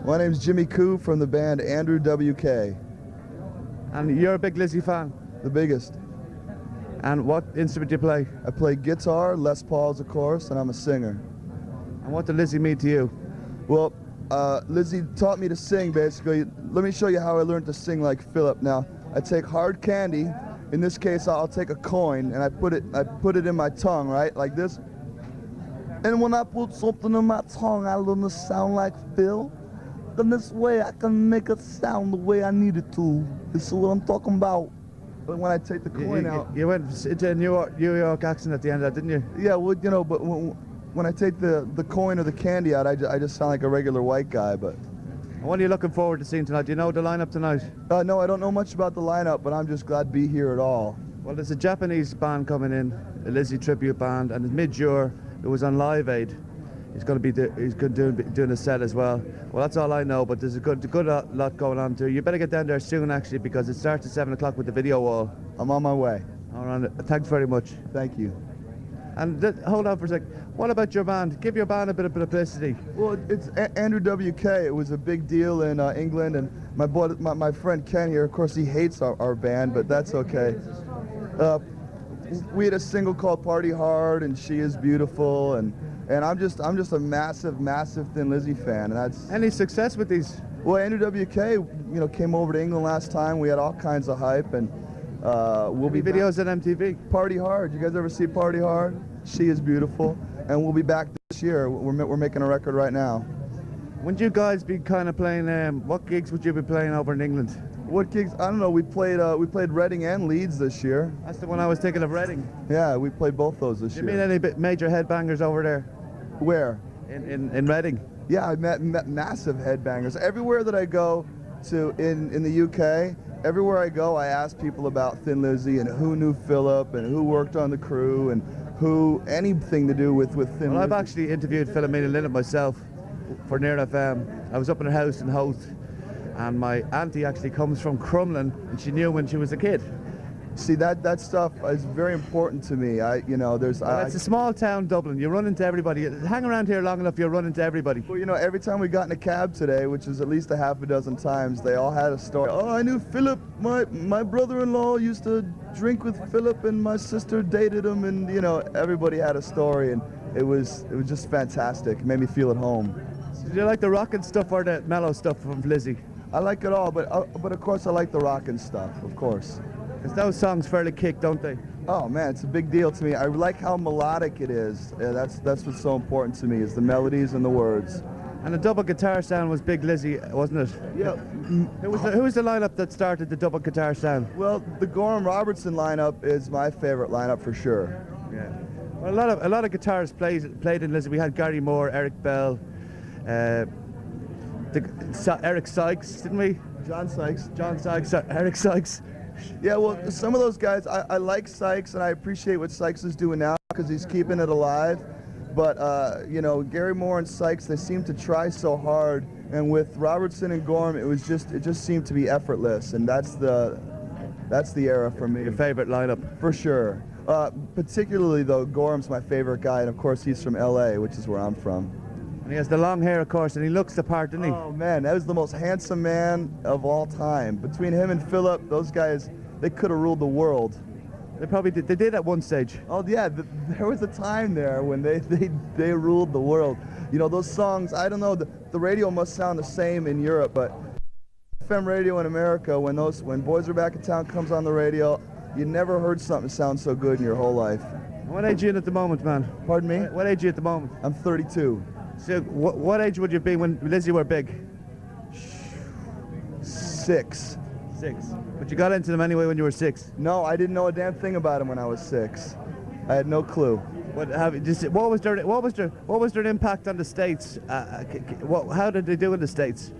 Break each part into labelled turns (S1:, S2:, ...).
S1: My name's Jimmy Coup from the band Andrew WK.
S2: And you're a big Lizzie fan?
S1: The biggest.
S2: And what instrument do you play?
S1: I play guitar, Les Pauls of course, and I'm a singer.
S2: And what did Lizzie mean to you?
S1: Well, Lizzie taught me to sing basically. Let me show you how I learned to sing like Philip. Now, I take hard candy. In this case, I'll take a coin and I put it in my tongue, right? Like this. And when I put something in my tongue, I learn to sound like Phil. Then this way I can make it sound the way I need it to. This is what I'm talking about. But when I take the coin out...
S2: You went into a New York accent at the end of that, didn't you?
S1: Yeah, well, you know, but when I take the coin or the candy out, I just sound like a regular white guy, but...
S2: And what are you looking forward to seeing tonight? Do you know the lineup tonight?
S1: No, I don't know much about the lineup, but I'm just glad to be here at all.
S2: Well, there's a Japanese band coming in, a Lizzie tribute band, and mid-year it was on Live Aid. He's going to be doing a set as well. Well, that's all I know, but there's a good lot going on too. You better get down there soon, actually, because it starts at 7 o'clock with the video wall.
S1: I'm on my way.
S2: All right, thanks very much.
S1: Thank you.
S2: And hold on for a sec. What about your band? Give your band a bit of publicity.
S1: Well, it's Andrew WK. It was a big deal in England, and my friend Ken here, of course, he hates our band, but that's okay. We had a single called Party Hard, and She Is Beautiful, and I'm just a massive Thin Lizzy fan, and that's...
S2: Any success with these?
S1: Well, Andrew WK, came over to England last time. We had all kinds of hype, and we'll be
S2: videos at MTV.
S1: Party Hard. You guys ever see Party Hard? She Is Beautiful, and we'll be back this year. We're making a record right now.
S2: Wouldn't you guys be kind of playing? What gigs would you be playing over in England?
S1: What gigs? I don't know. We played Reading and Leeds this year.
S2: That's the one I was thinking of, Reading.
S1: Yeah, we played both those this year.
S2: Did you meet any major headbangers over there?
S1: Where?
S2: In Reading.
S1: Yeah, I met massive headbangers. Everywhere that I go to in the UK, everywhere I go, I ask people about Thin Lizzy and who knew Philip and who worked on the crew and who anything to do with Thin Lizzy.
S2: Well, I've actually interviewed Philomena Linnet myself for Near FM. I was up in her house in Howth, and my auntie actually comes from Crumlin, and she knew when she was a kid.
S1: See, that stuff is very important to me. It's
S2: a small town, Dublin. You run into everybody. Hang around here long enough, you'll run into everybody.
S1: Well, every time we got in a cab today, which is at least a half a dozen times, they all had a story. Oh, I knew Philip. My brother-in-law used to drink with Philip, and my sister dated him, and everybody had a story, and it was just fantastic. It made me feel at home.
S2: So do you like the rockin' stuff or the mellow stuff from Lizzy?
S1: I like it all, but of course I like the rockin' stuff, of course.
S2: Because those songs fairly kick, don't they?
S1: Oh man, it's a big deal to me. I like how melodic it is. That's what's so important to me, is the melodies and the words.
S2: And the double guitar sound was Big Lizzy, wasn't it?
S1: Yeah.
S2: Who was the lineup that started the double guitar sound?
S1: Well, the Gorham Robertson lineup is my favorite lineup for sure.
S2: Yeah. Well, a lot of guitarists played in Lizzy. We had Gary Moore, Eric Bell, Eric Sykes, didn't we?
S1: John Sykes,
S2: Eric Sykes.
S1: Yeah, well, some of those guys, I like Sykes, and I appreciate what Sykes is doing now because he's keeping it alive. But, Gary Moore and Sykes, they seem to try so hard. And with Robertson and Gorham, it just seemed to be effortless. And that's the era for me.
S2: Your favorite lineup?
S1: For sure. Particularly, though, Gorham's my favorite guy. And, of course, he's from L.A., which is where I'm from.
S2: And he has the long hair, of course, and he looks the part, doesn't he?
S1: Oh, man, that was the most handsome man of all time. Between him and Philip, those guys, they could have ruled the world.
S2: They probably did. They did at one stage.
S1: Oh, yeah, there was a time there when they ruled the world. Those songs, I don't know, the radio must sound the same in Europe, but FM radio in America, when Boys Are Back in Town comes on the radio, you never heard something sound so good in your whole life.
S2: What age are you in at the moment, man?
S1: Pardon me?
S2: What age are you at the moment?
S1: I'm 32.
S2: So, what age would you be when Lizzy were big?
S1: 6.
S2: 6. But you got into them anyway when you were 6?
S1: No, I didn't know a damn thing about them when I was 6. I had no clue.
S2: What was their impact on the States? How did they do in the States?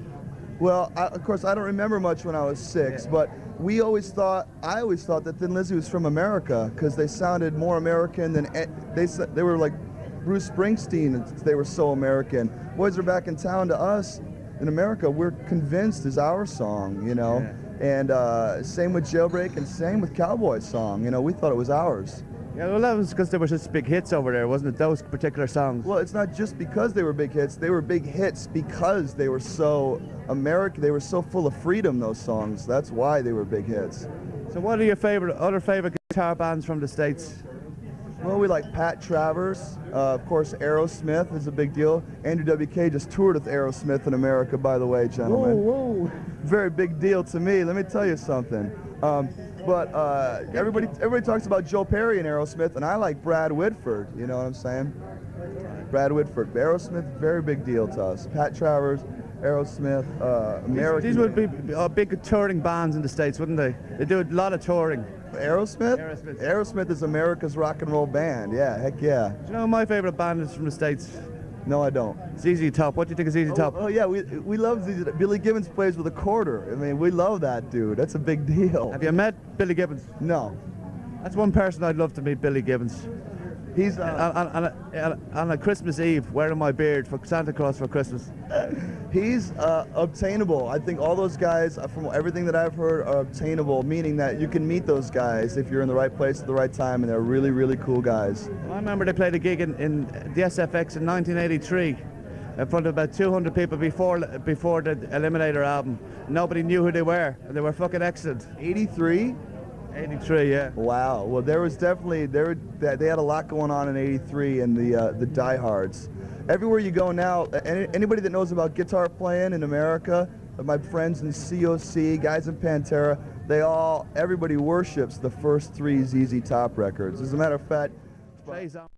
S1: Well, of course, I don't remember much when I was 6, yeah. But I always thought that Thin Lizzy was from America because they sounded more American than they were like Bruce Springsteen. They were so American. Boys Are Back in Town to us in America, we're convinced is our song, Yeah. And same with Jailbreak and same with Cowboy Song. We thought it was ours.
S2: Yeah, well, that was because they were just big hits over there, wasn't it? Those particular songs.
S1: Well, it's not just because they were big hits. They were big hits because they were so American. They were so full of freedom, those songs. That's why they were big hits.
S2: So what are your other favorite guitar bands from the States?
S1: Well, we like Pat Travers. Of course, Aerosmith is a big deal. Andrew WK just toured with Aerosmith in America, by the way, gentlemen.
S2: Whoa.
S1: Very big deal to me. Let me tell you something. But everybody talks about Joe Perry and Aerosmith, and I like Brad Whitford. You know what I'm saying? Brad Whitford. Aerosmith, very big deal to us. Pat Travers, Aerosmith, American.
S2: These would be big touring bands in the States, wouldn't they? They do a lot of touring.
S1: Aerosmith?
S2: Aerosmith.
S1: Aerosmith is America's rock and roll band. Yeah, heck yeah.
S2: Do you know who my favorite band is from the States?
S1: No, I don't.
S2: It's ZZ Top. What do you think of ZZ Top?
S1: Oh yeah, we love ZZ. Billy Gibbons plays with a quarter. I mean, we love that dude. That's a big deal.
S2: Have you met Billy Gibbons?
S1: No.
S2: That's one person I'd love to meet, Billy Gibbons.
S1: He's
S2: on a Christmas Eve, wearing my beard for Santa Claus for Christmas.
S1: he's obtainable. I think all those guys, from everything that I've heard, are obtainable, meaning that you can meet those guys if you're in the right place at the right time, and they're really, really cool guys.
S2: Well, I remember they played a gig in the SFX in 1983 in front of about 200 people before the Eliminator album. Nobody knew who they were, and they were fucking excellent.
S1: 83?
S2: 83, yeah.
S1: Wow. Well, there was definitely they had a lot going on in '83 and the diehards. Everywhere you go now, anybody that knows about guitar playing in America, my friends in COC, guys in Pantera, everybody worships the first 3 ZZ Top records. As a matter of fact,
S2: Plays on.